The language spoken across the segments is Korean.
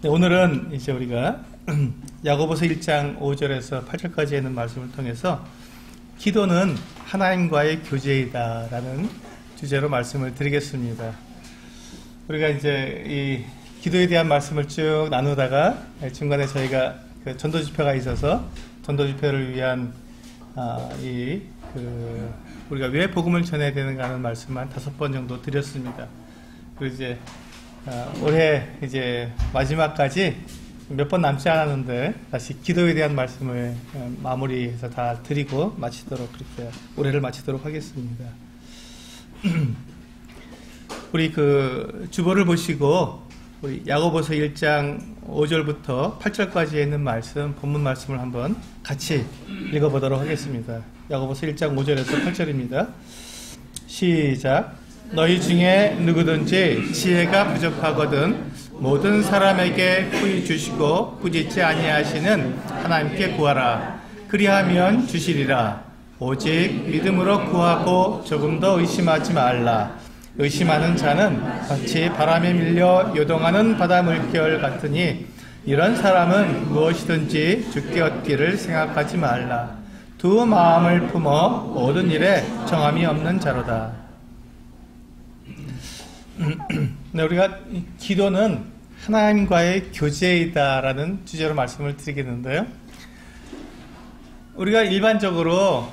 네, 오늘은 이제 우리가 야고보서 1장 5절에서 8절까지 있는 말씀을 통해서 기도는 하나님과의 교제이다 라는 주제로 말씀을 드리겠습니다. 우리가 이제 이 기도에 대한 말씀을 쭉 나누다가 중간에 저희가 그 전도 집회가 있어서 전도 집회를 위한 우리가 왜 복음을 전해야 되는가 하는 말씀만 5번 정도 드렸습니다. 그리고 이제 올해 이제 마지막까지 몇 번 남지 않았는데 다시 기도에 대한 말씀을 마무리해서 다 드리고 마치도록 그렇게 올해를 마치도록 하겠습니다. 우리 그 주보를 보시고 우리 야고보서 1장 5절부터 8절까지 있는 말씀, 본문 말씀을 한번 같이 읽어보도록 하겠습니다. 야고보서 1장 5절에서 8절입니다. 시작. 너희 중에 누구든지 지혜가 부족하거든 모든 사람에게 후히 주시고 꾸짖지 아니하시는 하나님께 구하라. 그리하면 주시리라. 오직 믿음으로 구하고 조금 더 의심하지 말라. 의심하는 자는 마치 바람에 밀려 요동하는 바다 물결 같으니 이런 사람은 무엇이든지 주께 얻기를 생각하지 말라. 두 마음을 품어 모든 일에 정함이 없는 자로다. 네, 우리가 기도는 하나님과의 교제이다라는 주제로 말씀을 드리겠는데요. 우리가 일반적으로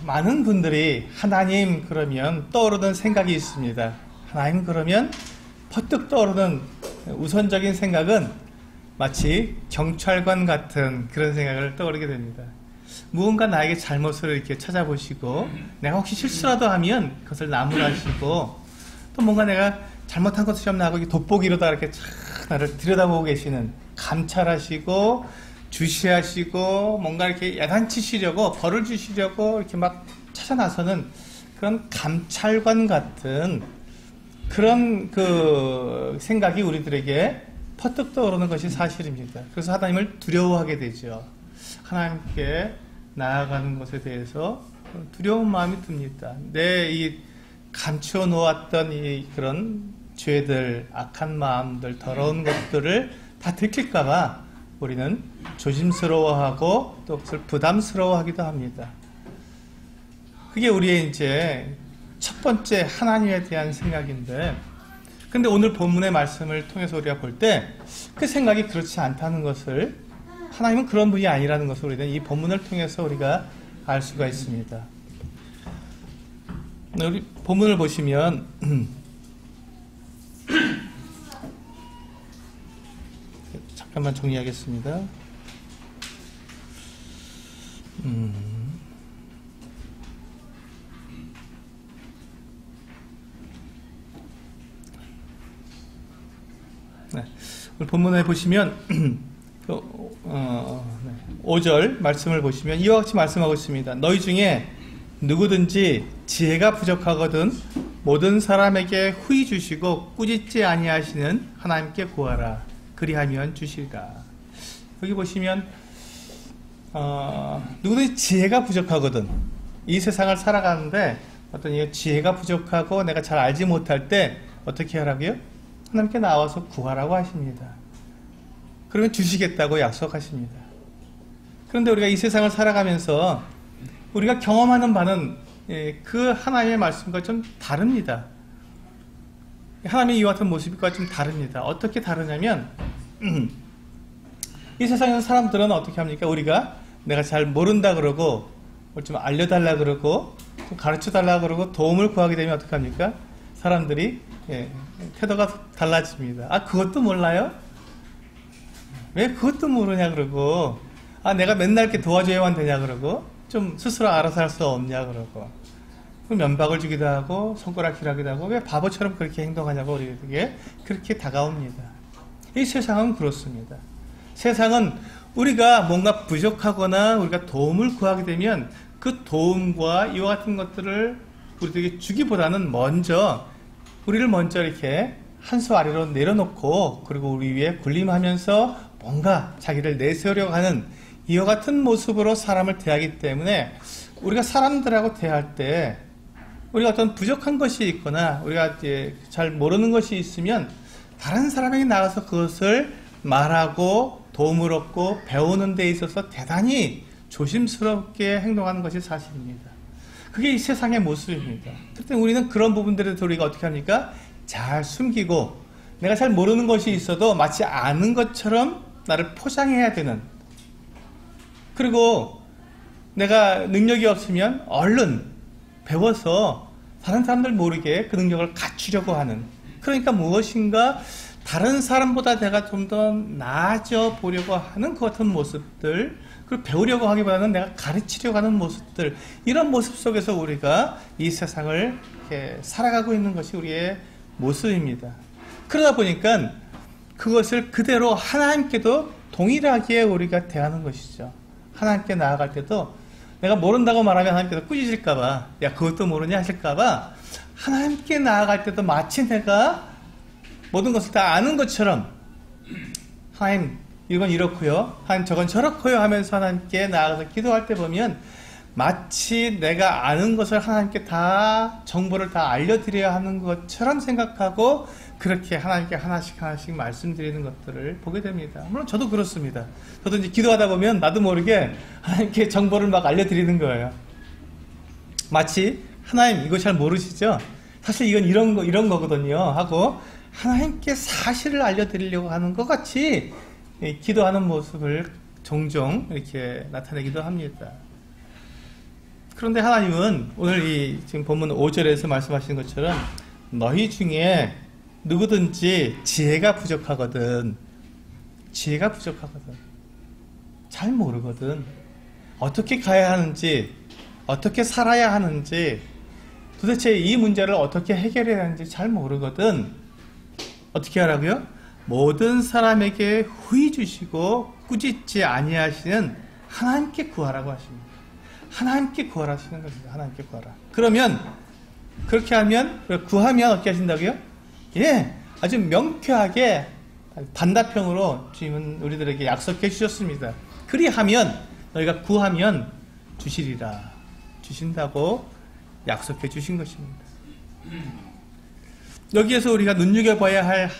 많은 분들이 하나님 그러면 떠오르는 생각이 있습니다. 하나님 그러면 퍼뜩 떠오르는 우선적인 생각은 마치 경찰관 같은 그런 생각을 떠오르게 됩니다. 무언가 나에게 잘못을 이렇게 찾아보시고 내가 혹시 실수라도 하면 그것을 나무라시고 또 뭔가 내가 잘못한 것처럼 나하고 돋보기로다 이렇게 쫙 나를 들여다보고 계시는, 감찰하시고 주시하시고 뭔가 이렇게 야단치시려고 벌을 주시려고 이렇게 막 찾아 나서는 그런 감찰관 같은 그런 그 생각이 우리들에게 퍼뜩 떠오르는 것이 사실입니다. 그래서 하나님을 두려워하게 되죠. 하나님께 나아가는 것에 대해서 두려운 마음이 듭니다. 내 이 감추어 놓았던 이 그런 죄들, 악한 마음들, 더러운 것들을 다 들킬까봐 우리는 조심스러워하고 또 그것을 부담스러워하기도 합니다. 그게 우리의 이제 첫 번째 하나님에 대한 생각인데, 근데 오늘 본문의 말씀을 통해서 우리가 볼 때 그 생각이 그렇지 않다는 것을, 하나님은 그런 분이 아니라는 것을 우리는 이 본문을 통해서 우리가 알 수가 있습니다. 우리 본문을 보시면 잠깐만 정리하겠습니다. 네. 우리 본문에 보시면 5절 말씀을 보시면 이와 같이 말씀하고 있습니다. 너희 중에 누구든지 지혜가 부족하거든 모든 사람에게 후히 주시고 꾸짖지 아니하시는 하나님께 구하라. 그리하면 주시리라. 여기 보시면 누구든지 지혜가 부족하거든, 이 세상을 살아가는데 어떤 이 지혜가 부족하고 내가 잘 알지 못할 때 어떻게 하라고요? 하나님께 나와서 구하라고 하십니다. 그러면 주시겠다고 약속하십니다. 그런데 우리가 이 세상을 살아가면서 우리가 경험하는 바는 그 하나님의 말씀과 좀 다릅니다. 하나님의 이와 같은 모습과 좀 다릅니다. 어떻게 다르냐면 이 세상에서 사람들은 어떻게 합니까? 우리가 내가 잘 모른다 그러고 좀 알려달라 그러고 좀 가르쳐달라 그러고 도움을 구하게 되면 어떻게 합니까? 사람들이 태도가 달라집니다. 아, 그것도 몰라요? 왜 그것도 모르냐 그러고, 아, 내가 맨날 이렇게 도와줘야만 되냐 그러고, 좀 스스로 알아서 할 수 없냐 그러고, 면박을 주기도 하고 손가락질하기도 하고, 왜 바보처럼 그렇게 행동하냐고 우리에게 그렇게 다가옵니다. 이 세상은 그렇습니다. 세상은 우리가 뭔가 부족하거나 우리가 도움을 구하게 되면 그 도움과 이와 같은 것들을 우리에게 주기보다는 우리를 먼저 이렇게 한 수 아래로 내려놓고, 그리고 우리 위에 군림하면서 뭔가 자기를 내세우려고 하는 이와 같은 모습으로 사람을 대하기 때문에 우리가 사람들하고 대할 때 우리가 어떤 부족한 것이 있거나 우리가 이제 잘 모르는 것이 있으면 다른 사람에게 나가서 그것을 말하고 도움을 얻고 배우는 데 있어서 대단히 조심스럽게 행동하는 것이 사실입니다. 그게 이 세상의 모습입니다. 그때 우리는 그런 부분들에 대해서 우리가 어떻게 합니까? 잘 숨기고 내가 잘 모르는 것이 있어도 마치 아는 것처럼 나를 포장해야 되는, 그리고 내가 능력이 없으면 얼른 배워서 다른 사람들 모르게 그 능력을 갖추려고 하는, 그러니까 무엇인가 다른 사람보다 내가 좀 더 나아져 보려고 하는 그 같은 모습들, 그리고 배우려고 하기보다는 내가 가르치려고 하는 모습들, 이런 모습 속에서 우리가 이 세상을 이렇게 살아가고 있는 것이 우리의 모습입니다. 그러다 보니까 그것을 그대로 하나님께도 동일하게 우리가 대하는 것이죠. 하나님께 나아갈 때도 내가 모른다고 말하면 하나님께서 꾸짖을까봐, 야 그것도 모르냐 하실까봐, 하나님께 나아갈 때도 마치 내가 모든 것을 다 아는 것처럼, 하나님 이건 이렇고요, 하나님 저건 저렇고요 하면서 하나님께 나아가서 기도할 때 보면 마치 내가 아는 것을 하나님께 다 정보를 다 알려드려야 하는 것처럼 생각하고 그렇게 하나님께 하나씩 하나씩 말씀드리는 것들을 보게 됩니다. 물론 저도 그렇습니다. 저도 이제 기도하다 보면 나도 모르게 하나님께 정보를 막 알려드리는 거예요. 마치 하나님 이거 잘 모르시죠? 사실 이건 이런 거거든요 하고 하나님께 사실을 알려드리려고 하는 것 같이 기도하는 모습을 종종 이렇게 나타내기도 합니다. 그런데 하나님은 오늘 이 지금 본문 5절에서 말씀하시는 것처럼 너희 중에 누구든지 지혜가 부족하거든, 잘 모르거든, 어떻게 가야 하는지, 어떻게 살아야 하는지, 도대체 이 문제를 어떻게 해결해야 하는지 잘 모르거든, 어떻게 하라고요? 모든 사람에게 후히 주시고 꾸짖지 아니하시는 하나님께 구하라고 하십니다. 하나님께 구하라시는 것입니다. 하나님께 구하라. 그러면 그렇게 하면, 구하면 어떻게 하신다고요? 예, 아주 명쾌하게 단답형으로 주님은 우리들에게 약속해 주셨습니다. 그리하면 너희가 구하면 주시리라, 주신다고 약속해 주신 것입니다. 여기에서 우리가 눈여겨봐야 할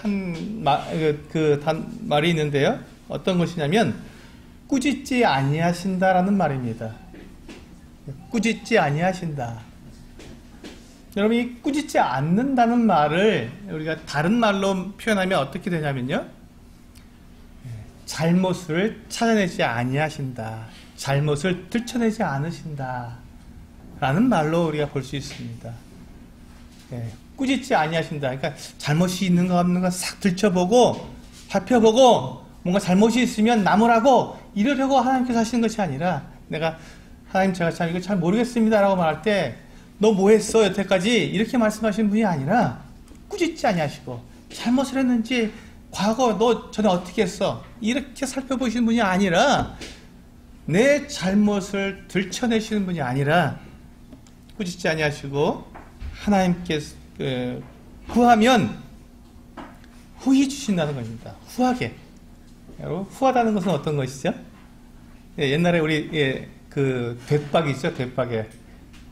말이 있는데요. 어떤 것이냐면 꾸짖지 아니하신다라는 말입니다. 꾸짖지 아니하신다. 여러분, 이 꾸짖지 않는다는 말을 우리가 다른 말로 표현하면 어떻게 되냐면요, 잘못을 찾아내지 아니하신다, 잘못을 들춰내지 않으신다 라는 말로 우리가 볼 수 있습니다. 꾸짖지 아니하신다. 그러니까 잘못이 있는가 없는가 싹 들춰보고 살펴보고 뭔가 잘못이 있으면 나무라고 이러려고 하나님께서 하시는 것이 아니라, 내가 하나님 제가 참 이거 잘 모르겠습니다 라고 말할 때 너 뭐 했어 여태까지 이렇게 말씀하시는 분이 아니라, 꾸짖지 아니하시고 잘못을 했는지 과거 너 전에 어떻게 했어 이렇게 살펴보시는 분이 아니라, 내 잘못을 들춰내시는 분이 아니라 꾸짖지 아니하시고 하나님께 구하면 후히 주신다는 겁니다. 후하게. 여러분, 후하다는 것은 어떤 것이죠? 옛날에 우리 그 돛박 있죠? 돛박에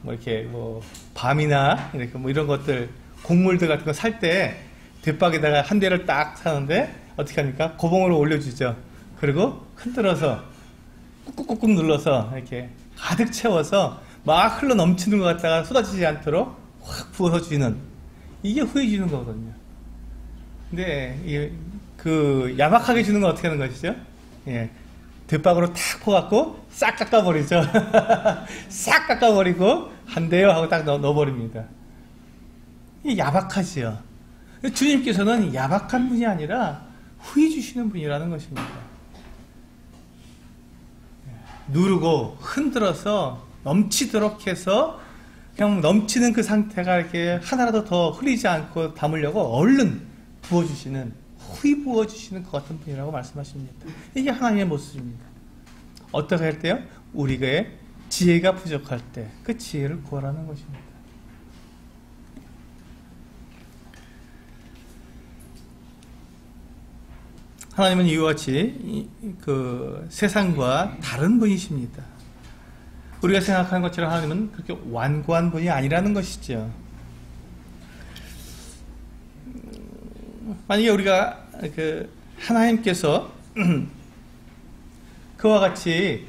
뭐 이렇게 뭐 밤이나 이렇게 뭐 이런 것들, 곡물들 같은 거 살 때 돛박에다가 한 대를 딱 사는데 어떻게 합니까? 고봉으로 올려주죠. 그리고 흔들어서 꾹꾹꾹꾹 눌러서 이렇게 가득 채워서 막 흘러 넘치는 것 같다가 쏟아지지 않도록 확 부어서 주는, 이게 후히 주는 거거든요. 근데 그 야박하게 주는 건 어떻게 하는 것이죠? 돛박으로 탁 퍼갖고 싹 깎아버리죠. 싹 깎아버리고 한 대요 하고 딱 넣어버립니다. 이게 야박하지요. 주님께서는 야박한 분이 아니라 후히 주시는 분이라는 것입니다. 누르고 흔들어서 넘치도록 해서 그냥 넘치는 그 상태가 이렇게 하나라도 더 흘리지 않고 담으려고 얼른 부어주시는, 후히 부어주시는 것 같은 분이라고 말씀하십니다. 이게 하나님의 모습입니다. 어떻게 할 때요? 우리가 지혜가 부족할 때 그 지혜를 구하라는 것입니다. 하나님은 이와 같이 그 세상과 다른 분이십니다. 우리가 생각하는 것처럼 하나님은 그렇게 완고한 분이 아니라는 것이죠. 만약에 우리가 하나님께서 그와 같이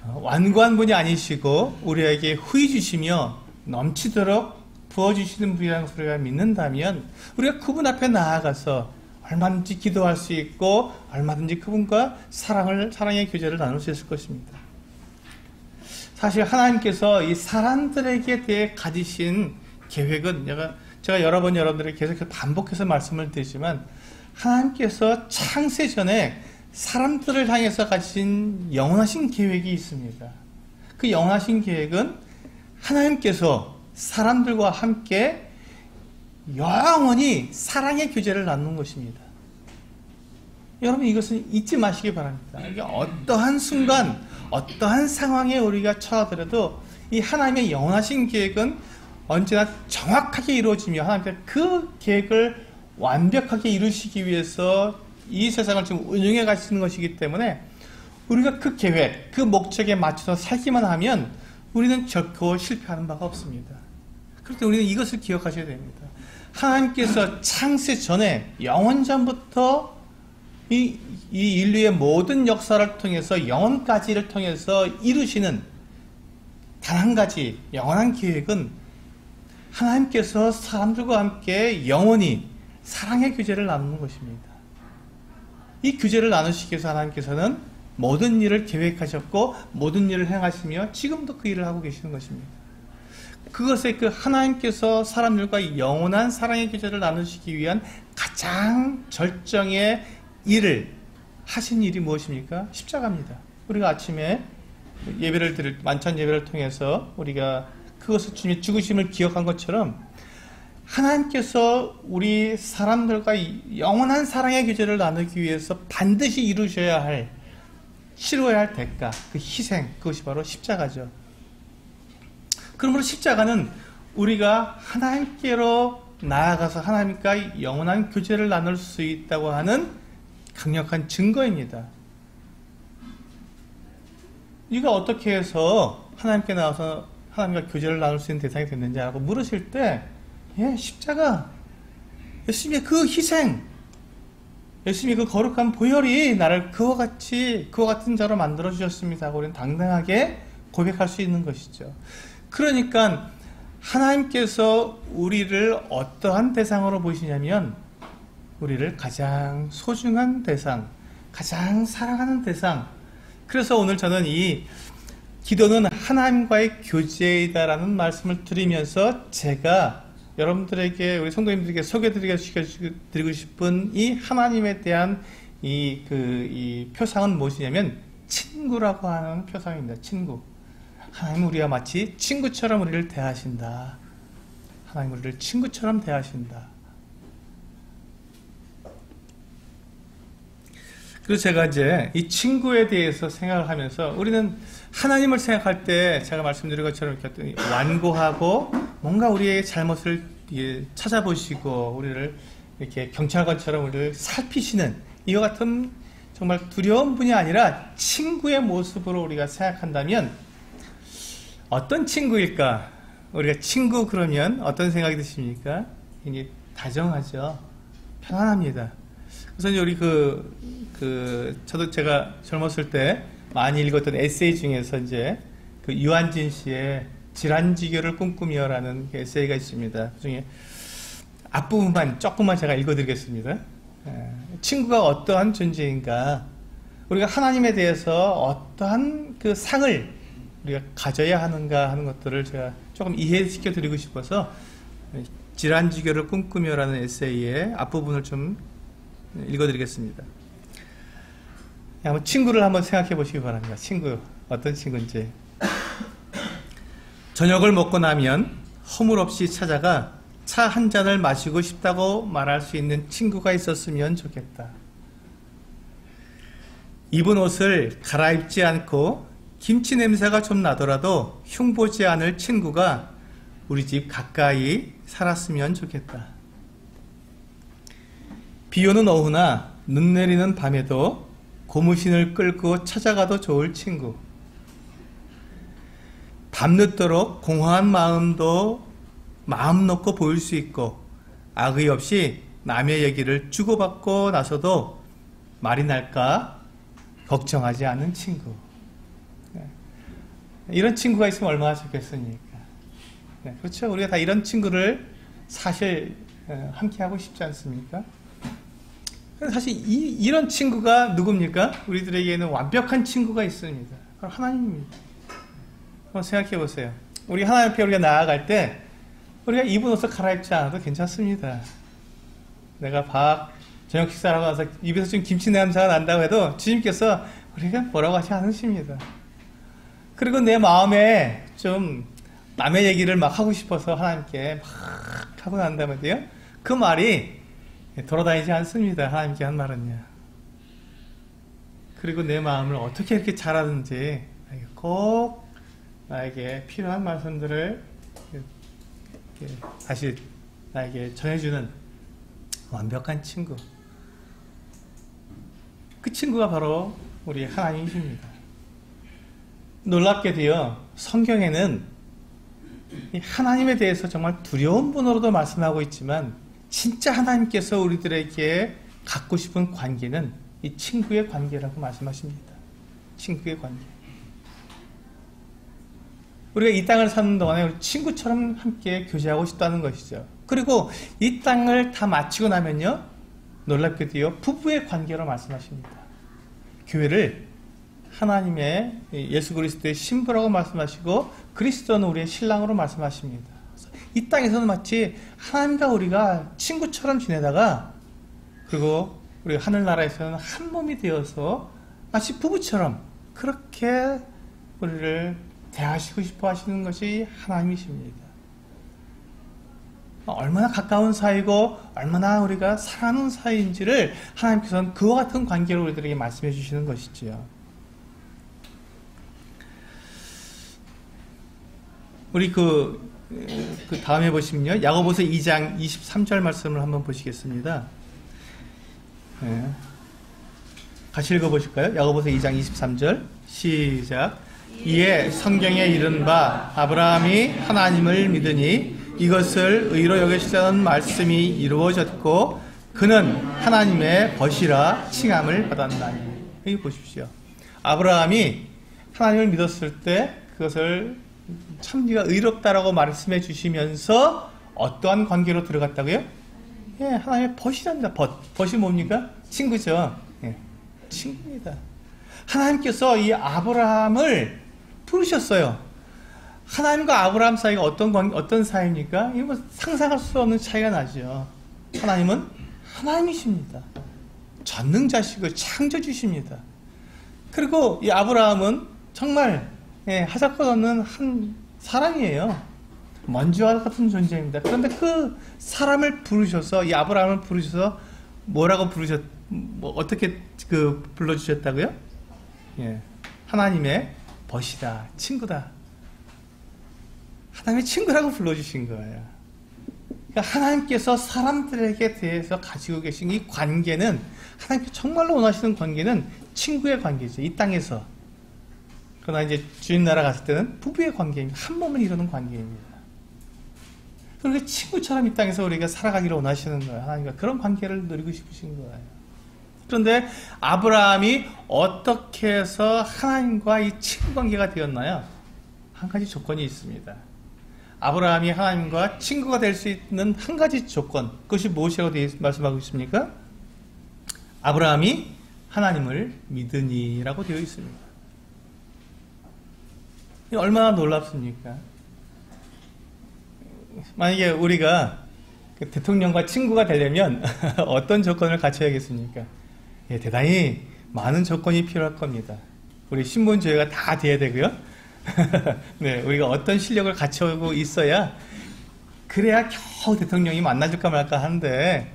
완고한 분이 아니시고 우리에게 후히 주시며 넘치도록 부어주시는 분이라는 소리가 믿는다면 우리가 그분 앞에 나아가서 얼마든지 기도할 수 있고 얼마든지 그분과 사랑의 교제를 나눌 수 있을 것입니다. 사실 하나님께서 이 사람들에게 대해 가지신 계획은 제가 여러 번 여러분들에게 계속 반복해서 말씀을 드리지만 하나님께서 창세 전에 사람들을 향해서 가진 영원하신 계획이 있습니다. 그 영원하신 계획은 하나님께서 사람들과 함께 영원히 사랑의 교제를 나누는 것입니다. 여러분 이것은 잊지 마시기 바랍니다. 이게 어떠한 순간 어떠한 상황에 우리가 처하더라도 이 하나님의 영원하신 계획은 언제나 정확하게 이루어지며 하나님께서 그 계획을 완벽하게 이루시기 위해서 이 세상을 지금 운영해 가시는 것이기 때문에 우리가 그 계획, 그 목적에 맞춰서 살기만 하면 우리는 결코 실패하는 바가 없습니다. 그럴 때 우리는 이것을 기억하셔야 됩니다. 하나님께서 창세 전에 영원전부터 이 인류의 모든 역사를 통해서 영원까지를 통해서 이루시는 단 한 가지 영원한 계획은 하나님께서 사람들과 함께 영원히 사랑의 교제를 나누는 것입니다. 이 교제를 나누시기 위해서 하나님께서는 모든 일을 계획하셨고 모든 일을 행하시며 지금도 그 일을 하고 계시는 것입니다. 그것에 그 하나님께서 사람들과 영원한 사랑의 교제를 나누시기 위한 가장 절정의 일을 하신 일이 무엇입니까? 십자가입니다. 우리가 아침에 만찬 예배를 통해서 우리가 그것을 주님의 죽으심을 기억한 것처럼 하나님께서 우리 사람들과 영원한 사랑의 교제를 나누기 위해서 반드시 이루셔야 할, 치러야 할 대가, 그 희생, 그것이 바로 십자가죠. 그러므로 십자가는 우리가 하나님께로 나아가서 하나님과 영원한 교제를 나눌 수 있다고 하는 강력한 증거입니다. 네가 어떻게 해서 하나님께 나와서 하나님과 교제를 나눌 수 있는 대상이 됐는지라고 물으실 때 십자가, 예수님의 그 희생, 예수님의 그 거룩한 보혈이 나를 그와 같은 자로 만들어 주셨습니다 하고 우리는 당당하게 고백할 수 있는 것이죠. 그러니까 하나님께서 우리를 어떠한 대상으로 보시냐면 우리를 가장 소중한 대상, 가장 사랑하는 대상. 그래서 오늘 저는 이 기도는 하나님과의 교제이다라는 말씀을 드리면서 제가 여러분들에게, 우리 성도님들에게 소개드리고 싶은 이 하나님에 대한 이 표상은 무엇이냐면 친구라고 하는 표상입니다. 친구. 하나님은 우리가 마치 친구처럼 우리를 대하신다. 하나님 우리를 친구처럼 대하신다. 그래서 제가 이제 이 친구에 대해서 생각을 하면서 우리는 하나님을 생각할 때 제가 말씀드린 것처럼 이렇게 완고하고 뭔가 우리의 잘못을 찾아보시고 우리를 이렇게 경찰관처럼 우리를 살피시는 이와 같은 정말 두려운 분이 아니라 친구의 모습으로 우리가 생각한다면 어떤 친구일까? 우리가 친구 그러면 어떤 생각이 드십니까? 굉장히 다정하죠. 편안합니다. 그래서 우리 저도 제가 젊었을 때 많이 읽었던 에세이 중에서 이제 그 유한진 씨의 질환지교를 꿈꾸며라는 에세이가 있습니다. 그 중에 앞부분만 조금만 제가 읽어드리겠습니다. 친구가 어떠한 존재인가? 우리가 하나님에 대해서 어떠한 그 상을 우리가 가져야 하는가 하는 것들을 제가 조금 이해시켜 드리고 싶어서 질환지교를 꿈꾸며라는 에세이의 앞부분을 좀 읽어드리겠습니다. 한번 친구를 한번 생각해 보시기 바랍니다. 친구, 어떤 친구인지. 저녁을 먹고 나면 허물없이 찾아가 차 한 잔을 마시고 싶다고 말할 수 있는 친구가 있었으면 좋겠다. 입은 옷을 갈아입지 않고 김치 냄새가 좀 나더라도 흉보지 않을 친구가 우리 집 가까이 살았으면 좋겠다. 비 오는 오후나 눈 내리는 밤에도 고무신을 끌고 찾아가도 좋을 친구. 밤늦도록 공허한 마음도 마음 놓고 보일 수 있고 악의 없이 남의 얘기를 주고받고 나서도 말이 날까 걱정하지 않는 친구. 이런 친구가 있으면 얼마나 좋겠습니까? 그렇죠? 우리가 다 이런 친구를 사실 함께 하고 싶지 않습니까? 사실 이런 친구가 누굽니까? 우리들에게는 완벽한 친구가 있습니다. 바로 하나님입니다. 한번 생각해 보세요. 우리 하나님 앞에 우리가 나아갈 때 우리가 입은 옷을 갈아입지 않아도 괜찮습니다. 내가 저녁 식사를 하고 나서 입에서 좀 김치 냄새가 난다고 해도 주님께서 우리가 뭐라고 하지 않으십니다. 그리고 내 마음에 좀 남의 얘기를 막 하고 싶어서 하나님께 막 하고 난다면요, 그 말이 돌아다니지 않습니다. 하나님께 한 말은요. 그리고 내 마음을 어떻게 이렇게 잘하는지 꼭 나에게 필요한 말씀들을 다시 나에게 전해주는 완벽한 친구. 그 친구가 바로 우리 하나님이십니다. 놀랍게도요, 성경에는 하나님에 대해서 정말 두려운 분으로도 말씀하고 있지만 진짜 하나님께서 우리들에게 갖고 싶은 관계는 이 친구의 관계라고 말씀하십니다. 친구의 관계. 우리가 이 땅을 사는 동안에 우리 친구처럼 함께 교제하고 싶다는 것이죠. 그리고 이 땅을 다 마치고 나면요, 놀랍게도요, 부부의 관계로 말씀하십니다. 교회를 하나님의 예수 그리스도의 신부라고 말씀하시고 그리스도는 우리의 신랑으로 말씀하십니다. 이 땅에서는 마치 하나님과 우리가 친구처럼 지내다가, 그리고 우리 하늘나라에서는 한 몸이 되어서 마치 부부처럼 그렇게 우리를 대하시고 싶어 하시는 것이 하나님이십니다. 얼마나 가까운 사이고 얼마나 우리가 사랑하는 사이인지를 하나님께서는 그와 같은 관계로 우리들에게 말씀해 주시는 것이지요. 우리 그 다음에 보시면요, 야고보서 2장 23절 말씀을 한번 보시겠습니다. 네. 같이 읽어보실까요? 야고보서 2장 23절 시작. 이에 성경에 이른 바 아브라함이 하나님을 믿으니 이것을 의로 여기시다는 말씀이 이루어졌고 그는 하나님의 벗이라 칭함을 받았나니. 여기 보십시오. 아브라함이 하나님을 믿었을 때 그것을 참 네가 의롭다라고 말씀해 주시면서 어떠한 관계로 들어갔다고요? 예, 하나님의 벗이랍니다. 벗이 뭡니까? 친구죠. 예, 친구입니다. 하나님께서 이 아브라함을 부르셨어요. 하나님과 아브라함 사이가 어떤 사이입니까? 이거 뭐 상상할 수 없는 차이가 나죠. 하나님은 하나님이십니다. 전능자시고 창조주십니다. 그리고 이 아브라함은 정말 하잘것없는 한 사람이에요. 먼지와 같은 존재입니다. 그런데 그 사람을 부르셔서, 이 아브라함을 부르셔서 뭐라고 어떻게 불러주셨다고요? 예, 하나님의 벗이다, 친구다. 하나님의 친구라고 불러주신 거예요. 그러니까 하나님께서 사람들에게 대해서 가지고 계신 이 관계는, 하나님께서 정말로 원하시는 관계는 친구의 관계죠. 이 땅에서. 그러나 이제 주님 나라 갔을 때는 부부의 관계입니다. 한 몸을 이루는 관계입니다. 그렇게 친구처럼 이 땅에서 우리가 살아가기를 원하시는 거예요. 하나님과 그런 관계를 누리고 싶으신 거예요. 그런데 아브라함이 어떻게 해서 하나님과 이 친구 관계가 되었나요? 한 가지 조건이 있습니다. 아브라함이 하나님과 친구가 될 수 있는 한 가지 조건, 그것이 무엇이라고 말씀하고 있습니까? 아브라함이 하나님을 믿으니라고 되어 있습니다. 얼마나 놀랍습니까? 만약에 우리가 대통령과 친구가 되려면 어떤 조건을 갖춰야겠습니까? 예, 대단히 많은 조건이 필요할 겁니다. 우리 신분조회가 다 돼야 되고요. 네, 우리가 어떤 실력을 갖추고 있어야, 그래야 겨우 대통령이 만나줄까 말까 하는데,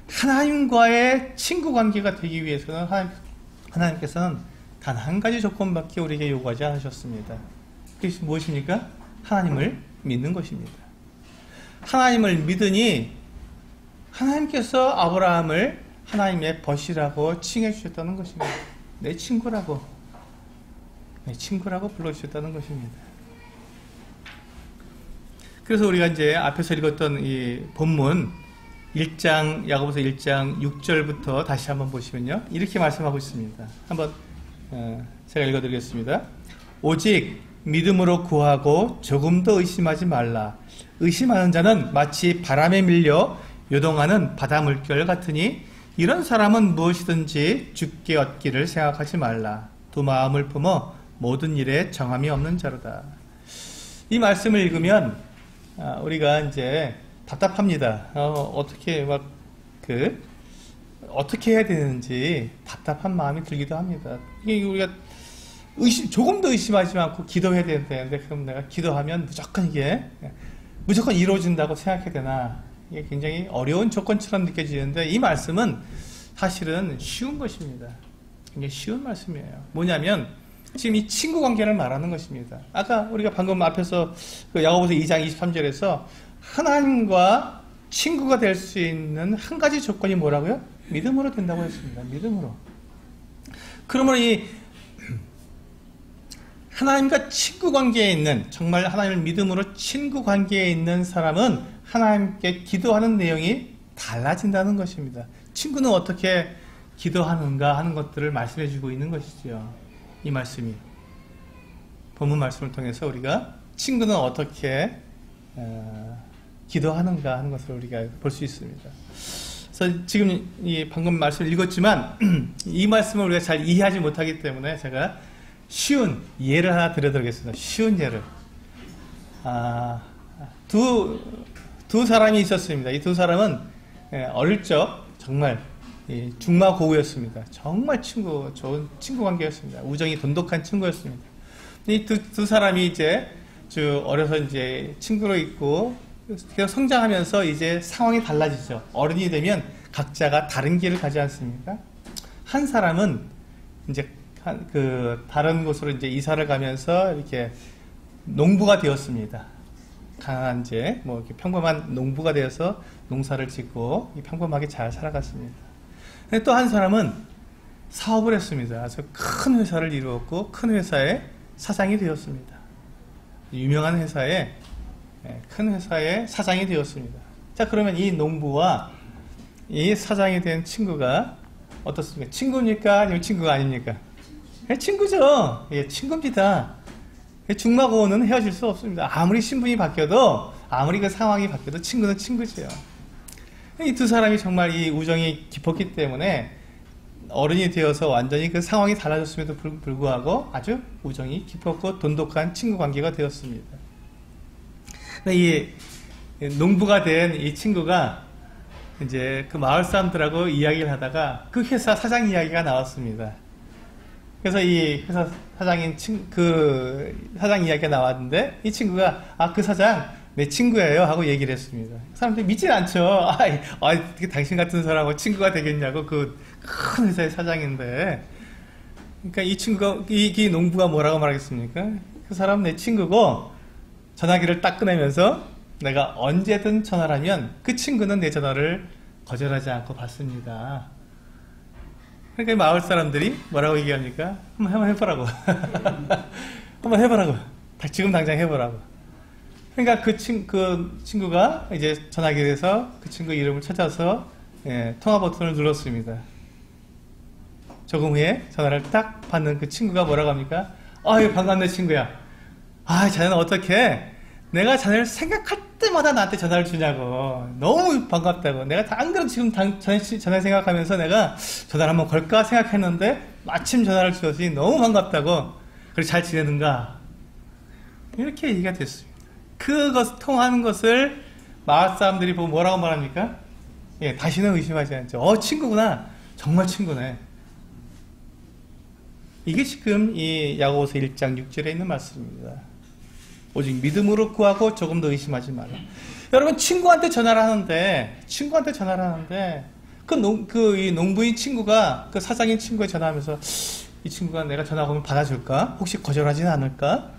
하나님과의 친구 관계가 되기 위해서는 하나님께서는 단 한 가지 조건밖에 우리에게 요구하지 않으셨습니다. 그것이 무엇입니까? 하나님을 믿는 것입니다. 하나님을 믿으니 하나님께서 아브라함을 하나님의 벗이라고 칭해 주셨다는 것입니다. 내 친구라고 불러주셨다는 것입니다. 그래서 우리가 이제 앞에서 읽었던 이 본문, 야고보서 1장 6절부터 다시 한번 보시면요. 이렇게 말씀하고 있습니다. 한번 제가 읽어드리겠습니다. 오직 믿음으로 구하고 조금도 의심하지 말라. 의심하는 자는 마치 바람에 밀려 요동하는 바다 물결 같으니 이런 사람은 무엇이든지 주께 얻기를 생각하지 말라. 두 마음을 품어 모든 일에 정함이 없는 자로다. 이 말씀을 읽으면 우리가 이제 답답합니다. 어떻게 어떻게 해야 되는지 답답한 마음이 들기도 합니다. 이게 우리가 조금도 의심하지 않고 기도해야 되는데, 그럼 내가 기도하면 무조건 이루어진다고 생각해야 되나? 이게 굉장히 어려운 조건처럼 느껴지는데, 이 말씀은 사실은 쉬운 것입니다. 굉장히 쉬운 말씀이에요. 뭐냐면, 지금 이 친구 관계를 말하는 것입니다. 아까 우리가 방금 앞에서 야고보서 2장 23절에서 하나님과 친구가 될 수 있는 한 가지 조건이 뭐라고요? 믿음으로 된다고 했습니다. 믿음으로. 그러므로 이 하나님과 친구 관계에 있는, 정말 하나님을 믿음으로 친구 관계에 있는 사람은 하나님께 기도하는 내용이 달라진다는 것입니다. 친구는 어떻게 기도하는가 하는 것들을 말씀해 주고 있는 것이죠. 이 말씀이. 본문 말씀을 통해서 우리가 친구는 어떻게 기도하는가 하는 것을 우리가 볼 수 있습니다. 그래서 지금 방금 말씀을 읽었지만 이 말씀을 우리가 잘 이해하지 못하기 때문에 제가 쉬운 예를 하나 들어드리겠습니다. 쉬운 예를. 두 사람이 있었습니다. 이 두 사람은 어릴 적 정말 중마고우였습니다. 정말 좋은 친구 관계였습니다. 우정이 돈독한 친구였습니다. 이 두 사람이 이제 어려서 이제 친구로 있고 계속 성장하면서 이제 상황이 달라지죠. 어른이 되면 각자가 다른 길을 가지 않습니까? 한 사람은 이제 다른 곳으로 이제 이사를 가면서 이렇게 농부가 되었습니다. 가난한 이렇게 평범한 농부가 되어서 농사를 짓고 평범하게 잘 살아갔습니다. 또 한 사람은 사업을 했습니다. 아주 큰 회사를 이루었고 큰 회사의 사장이 되었습니다. 유명한 회사의 큰 회사의 사장이 되었습니다. 자, 그러면 이 농부와 이 사장이 된 친구가 어떻습니까? 친구입니까? 아니면 친구가 아닙니까? 친구죠. 친구입니다. 중마고우는 헤어질 수 없습니다. 아무리 신분이 바뀌어도, 아무리 그 상황이 바뀌어도 친구는 친구죠. 이 두 사람이 정말 이 우정이 깊었기 때문에 어른이 되어서 완전히 그 상황이 달라졌음에도 불구하고 아주 우정이 깊었고 돈독한 친구 관계가 되었습니다. 이 농부가 된 이 친구가 이제 그 마을 사람들하고 이야기를 하다가 그 회사 사장 이야기가 나왔습니다. 그래서 이 회사 사장인 그 사장 이야기가 나왔는데 이 친구가 그 사장 내 친구예요 하고 얘기를 했습니다. 사람들이 믿질 않죠. 당신 같은 사람하고 친구가 되겠냐고, 그 큰 회사의 사장인데. 그러니까 이 친구가, 이 농부가 뭐라고 말하겠습니까? 그 사람 내 친구고 전화기를 딱 꺼내면서 내가 언제든 전화를 하면 그 친구는 내 전화를 거절하지 않고 받습니다. 그러니까 마을 사람들이 뭐라고 얘기합니까? 한번 해보라고. 한번 해보라고. 지금 당장 해보라고. 그러니까 그 친구가 이제 전화기에서 그 친구 이름을 찾아서 통화 버튼을 눌렀습니다. 조금 후에 전화를 딱 받는 그 친구가 뭐라고 합니까? 반갑네 친구야. 자네는 어떻게 내가 자네를 생각할 때마다 나한테 전화를 주냐고. 너무 반갑다고. 내가 안 그래도 지금 전화 생각하면서 내가 전화를 한번 걸까 생각했는데 마침 전화를 주었으니 너무 반갑다고. 그래서 잘 지내는가? 이렇게 얘기가 됐습니다. 통하는 것을 마을 사람들이 보고 뭐라고 말합니까? 다시는 의심하지 않죠. 친구구나. 정말 친구네. 이게 지금 이 야고보서 1장 6절에 있는 말씀입니다. 오직 믿음으로 구하고 조금 더 의심하지 말라. 여러분, 친구한테 전화를 하는데 이 농부인 친구가 그 사장인 친구에 전화하면서 이 친구가 내가 전화 오면 받아줄까? 혹시 거절하지는 않을까?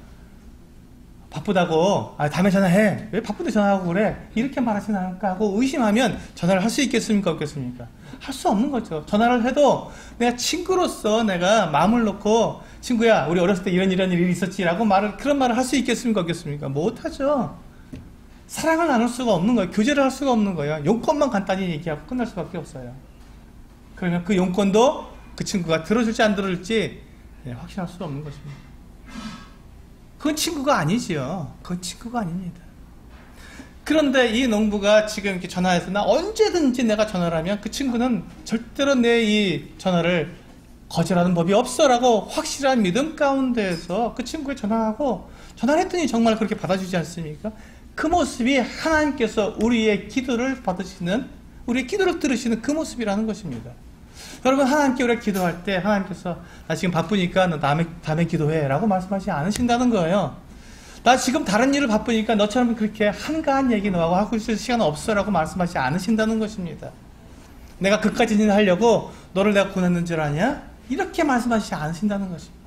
바쁘다고, 다음에 전화해. 왜 바쁜데 전화하고 그래? 이렇게 말하진 않을까 하고 의심하면 전화를 할 수 있겠습니까? 없겠습니까? 할 수 없는 거죠. 전화를 해도 내가 친구로서 내가 마음을 놓고 친구야, 우리 어렸을 때 이런 일이 있었지라고 그런 말을 할 수 있겠습니까? 없겠습니까? 못하죠. 사랑을 나눌 수가 없는 거예요. 교제를 할 수가 없는 거예요. 용건만 간단히 얘기하고 끝날 수밖에 없어요. 그러면 그 용건도 그 친구가 들어줄지 안 들어줄지 확신할 수 없는 것입니다. 그건 친구가 아니지요. 그건 친구가 아닙니다. 그런데 이 농부가 지금 이렇게 전화해서 나 언제든지 내가 전화를 하면 그 친구는 절대로 내 이 전화를 거절하는 법이 없어라고 확실한 믿음 가운데에서 그 친구에 전화하고 전화를 했더니 정말 그렇게 받아주지 않습니까? 그 모습이 하나님께서 우리의 기도를 받으시는, 우리의 기도를 들으시는 그 모습이라는 것입니다. 여러분, 하나님께 우리가 기도할 때 하나님께서 나 지금 바쁘니까 너 다음에 기도해 라고 말씀하지 않으신다는 거예요. 나 지금 다른 일을 바쁘니까 너처럼 그렇게 한가한 얘기 너하고 하고 있을 시간 없어 라고 말씀하지 않으신다는 것입니다. 내가 그까지 일 하려고 너를 내가 보냈는 줄 아냐? 이렇게 말씀하시지 않으신다는 것입니다.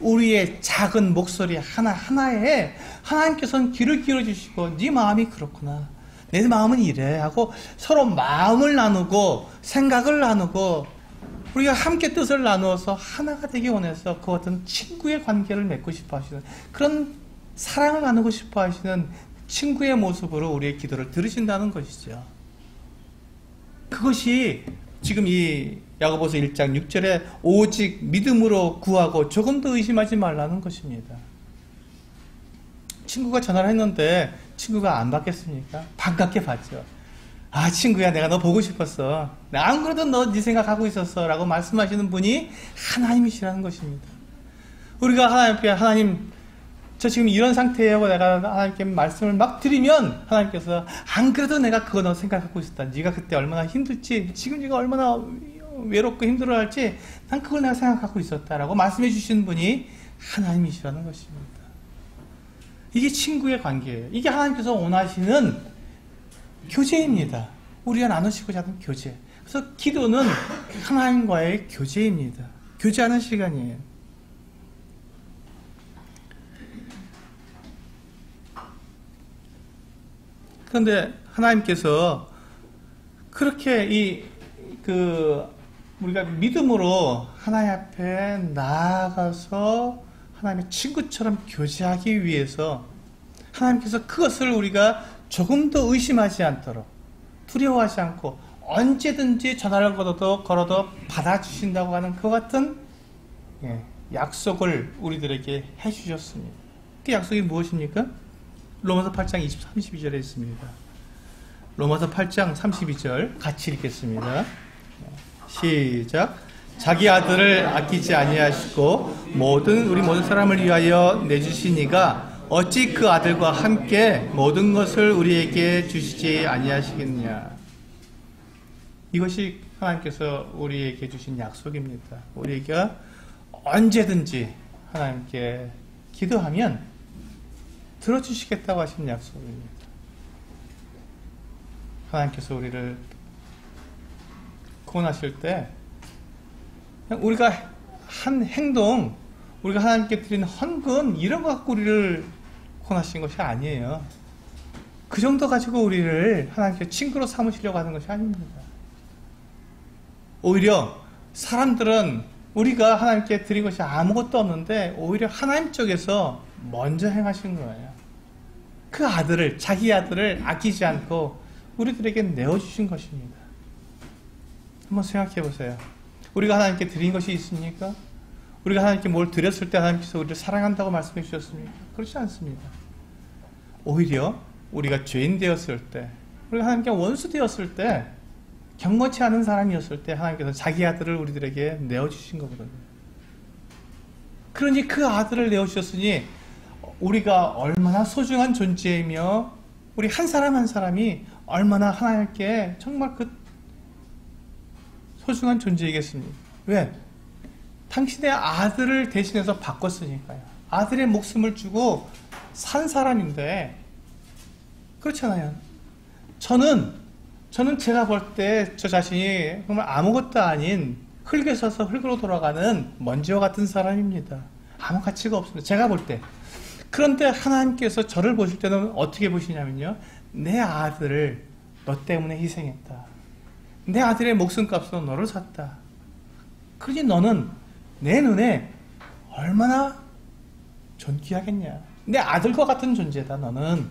우리의 작은 목소리 하나하나에 하나님께서는 귀를 기울여주시고 네 마음이 그렇구나, 내 마음은 이래 하고 서로 마음을 나누고 생각을 나누고 우리가 함께 뜻을 나누어서 하나가 되기 원해서 그 어떤 친구의 관계를 맺고 싶어 하시는, 그런 사랑을 나누고 싶어 하시는 친구의 모습으로 우리의 기도를 들으신다는 것이죠. 그것이 지금 이 야고보서 1장 6절에 오직 믿음으로 구하고 조금 더 의심하지 말라는 것입니다. 친구가 전화를 했는데 친구가 안 받겠습니까? 반갑게 받죠. 아, 친구야, 내가 너 보고 싶었어. 나 안 그래도 너 네 생각하고 있었어 라고 말씀하시는 분이 하나님이시라는 것입니다. 우리가 하나님께, 하나님 저 지금 이런 상태예요 내가 하나님께 말씀을 막 드리면 하나님께서 안 그래도 내가 그거 너 생각하고 있었다. 네가 그때 얼마나 힘들지, 지금 네가 얼마나 외롭고 힘들어할지 난 그걸 내가 생각하고 있었다 라고 말씀해 주시는 분이 하나님이시라는 것입니다. 이게 친구의 관계예요. 이게 하나님께서 원하시는 교제입니다. 우리가 나누시고자 하는 교제. 그래서 기도는 하나님과의 교제입니다. 교제하는 시간이에요. 그런데 하나님께서 그렇게 우리가 믿음으로 하나님 앞에 나아가서 하나님의 친구처럼 교제하기 위해서 하나님께서 그것을 우리가 조금 더 의심하지 않도록, 두려워하지 않고 언제든지 전화를 걸어도 받아주신다고 하는 그 같은 약속을 우리들에게 해주셨습니다. 그 약속이 무엇입니까? 로마서 8장 32절에 있습니다. 로마서 8장 32절 같이 읽겠습니다. 시작. 자기 아들을 아끼지 아니하시고 우리 모든 사람을 위하여 내주시니가 어찌 그 아들과 함께 모든 것을 우리에게 주시지 아니하시겠냐. 이것이 하나님께서 우리에게 주신 약속입니다. 우리가 언제든지 하나님께 기도하면 들어주시겠다고 하신 약속입니다. 하나님께서 우리를 구원하실 때 우리가 한 행동, 우리가 하나님께 드린 헌금 이런 거 갖고 우리를 구원하신 것이 아니에요. 그 정도 가지고 우리를 하나님께 친구로 삼으시려고 하는 것이 아닙니다. 오히려 사람들은 우리가 하나님께 드린 것이 아무것도 없는데 오히려 하나님 쪽에서 먼저 행하신 거예요. 그 아들을, 자기 아들을 아끼지 않고 우리들에게 내어주신 것입니다. 한번 생각해 보세요. 우리가 하나님께 드린 것이 있습니까? 우리가 하나님께 뭘 드렸을 때 하나님께서 우리를 사랑한다고 말씀해 주셨습니까? 그렇지 않습니다. 오히려 우리가 죄인 되었을 때, 우리가 하나님께 원수 되었을 때, 경건치 않은 사람이었을 때 하나님께서 자기 아들을 우리들에게 내어주신 거거든요. 그러니 그 아들을 내어주셨으니 우리가 얼마나 소중한 존재이며 우리 한 사람 한 사람이 얼마나 하나님께 정말 그 소중한 존재이겠습니까? 왜? 당신의 아들을 대신해서 바꿨으니까요. 아들의 목숨을 주고 산 사람인데, 그렇잖아요. 저는 제가 볼 때 저 자신이 정말 아무것도 아닌 흙에 서서 흙으로 돌아가는 먼지와 같은 사람입니다. 아무 가치가 없습니다. 제가 볼 때. 그런데 하나님께서 저를 보실 때는 어떻게 보시냐면요, 내 아들을 너 때문에 희생했다. 내 아들의 목숨값으로 너를 샀다. 그러니 너는 내 눈에 얼마나 존귀하겠냐. 내 아들과 같은 존재다 너는.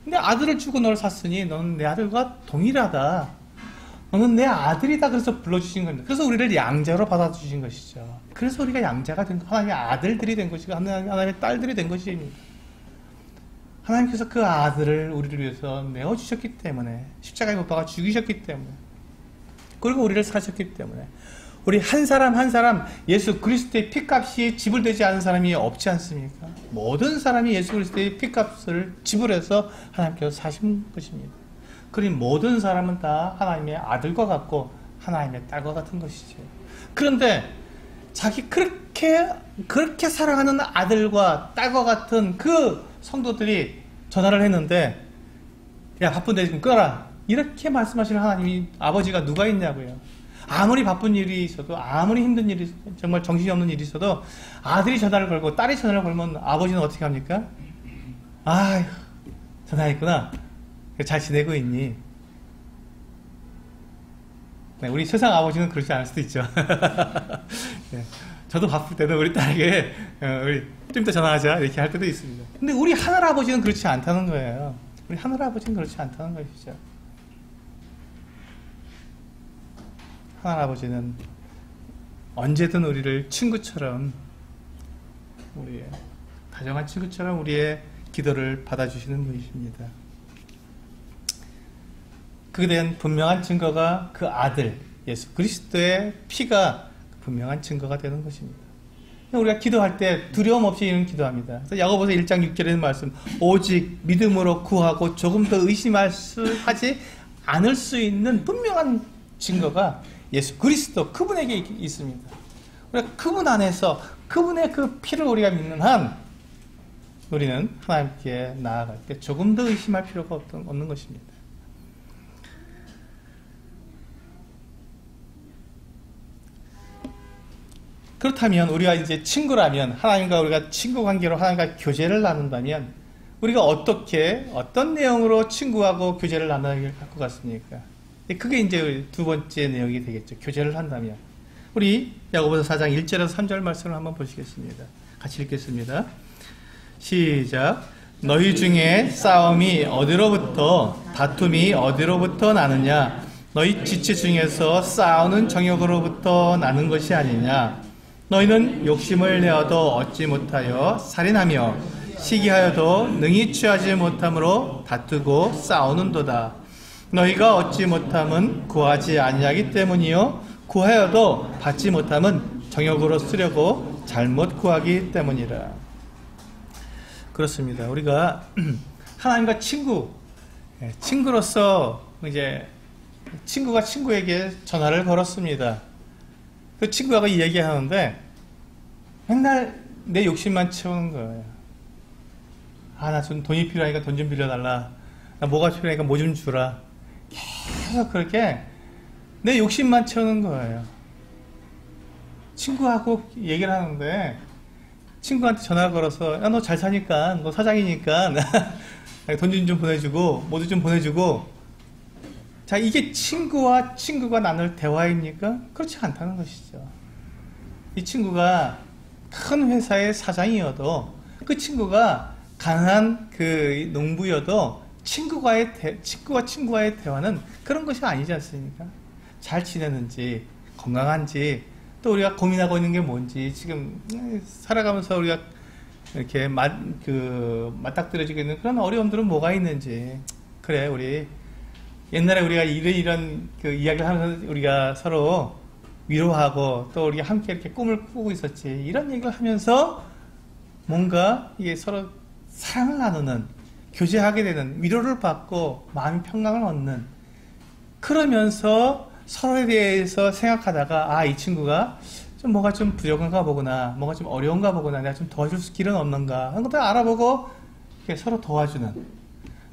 근데 아들을 주고 너를 샀으니 너는 내 아들과 동일하다. 너는 내 아들이다. 그래서 불러주신 겁니다. 그래서 우리를 양자로 받아주신 것이죠. 그래서 우리가 양자가 된, 하나님의 아들들이 된 것이고 하나님의 딸들이 된 것입니다. 하나님께서 그 아들을 우리를 위해서 내어주셨기 때문에, 십자가에 못 박아 죽이셨기 때문에, 그리고 우리를 사셨기 때문에, 우리 한 사람 한 사람 예수 그리스도의 피값이 지불되지 않은 사람이 없지 않습니까? 모든 사람이 예수 그리스도의 피값을 지불해서 하나님께서 사신 것입니다. 그러니 모든 사람은 다 하나님의 아들과 같고 하나님의 딸과 같은 것이죠. 그런데 자기 그렇게 사랑하는 아들과 딸과 같은 그 성도들이 전화를 했는데, 야 바쁜데 지금 꺼라, 이렇게 말씀하시는 하나님이, 아버지가 누가 있냐고요. 아무리 바쁜 일이 있어도, 아무리 힘든 일이, 정말 정신이 없는 일이 있어도 아들이 전화를 걸고 딸이 전화를 걸면 아버지는 어떻게 합니까? 아휴, 전화했구나, 잘 지내고 있니? 네, 우리 세상 아버지는 그렇지 않을 수도 있죠. 네, 저도 바쁠 때도 우리 딸에게 우리 좀 이따 전화하자 이렇게 할 때도 있습니다. 근데 우리 하늘 아버지는 그렇지 않다는 거예요. 우리 하늘 아버지는 그렇지 않다는 것이죠. 하늘 아버지는 언제든 우리를 친구처럼, 우리의 다정한 친구처럼 우리의 기도를 받아주시는 분이십니다. 그에 대한 분명한 증거가 그 아들 예수 그리스도의 피가 분명한 증거가 되는 것입니다. 우리가 기도할 때 두려움 없이 이런 기도합니다. 야고보서 1장 6절에 있는 말씀, 오직 믿음으로 구하고 조금 더 의심하지 않을 수 있는 분명한 증거가 예수 그리스도 그분에게 있습니다. 우리가 그분 안에서 그분의 그 피를 우리가 믿는 한 우리는 하나님께 나아갈 때 조금 더 의심할 필요가 없는 것입니다. 그렇다면 우리가 이제 친구라면, 하나님과 우리가 친구 관계로 하나님과 교제를 나눈다면 우리가 어떤 내용으로 친구하고 교제를 나눠야 할 것 같습니까? 그게 이제 두 번째 내용이 되겠죠. 교제를 한다면. 우리 야고보서 4장 1절에서 3절 말씀을 한번 보시겠습니다. 같이 읽겠습니다. 시작. 너희 중에 싸움이 어디로부터, 다툼이 어디로부터 나느냐? 너희 지체 중에서 싸우는 정욕으로부터 나는 것이 아니냐? 너희는 욕심을 내어도 얻지 못하여 살인하며 시기하여도 능히 취하지 못함으로 다투고 싸우는도다. 너희가 얻지 못함은 구하지 아니하기 때문이요 구하여도 받지 못함은 정욕으로 쓰려고 잘못 구하기 때문이라. 그렇습니다. 우리가 하나님과 친구로서 이제 친구가 친구에게 전화를 걸었습니다. 그 친구하고 이야기하는데 맨날 내 욕심만 채우는 거예요. 나 좀 돈이 필요하니까 돈 좀 빌려달라. 나 뭐가 필요하니까 뭐 좀 주라. 계속 그렇게 내 욕심만 채우는 거예요. 친구하고 얘기를 하는데 친구한테 전화 걸어서, 야, 너 잘 사니까, 너 사장이니까 돈 좀 보내주고 뭐도 좀 보내주고. 자, 이게 친구가 나눌 대화입니까? 그렇지 않다는 것이죠. 이 친구가 큰 회사의 사장이어도, 그 친구가 가난한 그 농부여도 친구와 친구와의 대화는 그런 것이 아니지 않습니까? 잘 지내는지, 건강한지, 또 우리가 고민하고 있는 게 뭔지, 지금 살아가면서 우리가 이렇게 맞닥뜨려지고 있는 그런 어려움들은 뭐가 있는지. 그래, 우리 옛날에 우리가 이런 그 이야기를 하면서 우리가 서로 위로하고 또 우리가 함께 이렇게 꿈을 꾸고 있었지. 이런 얘기를 하면서 뭔가 이게 서로 사랑을 나누는, 교제하게 되는, 위로를 받고 마음이 평강을 얻는, 그러면서 서로에 대해서 생각하다가 이 친구가 좀 뭐가 좀 부족한가 보구나, 뭐가 좀 어려운가 보구나, 내가 좀 도와줄 길은 없는가 하는 것들 알아보고 이렇게 서로 도와주는.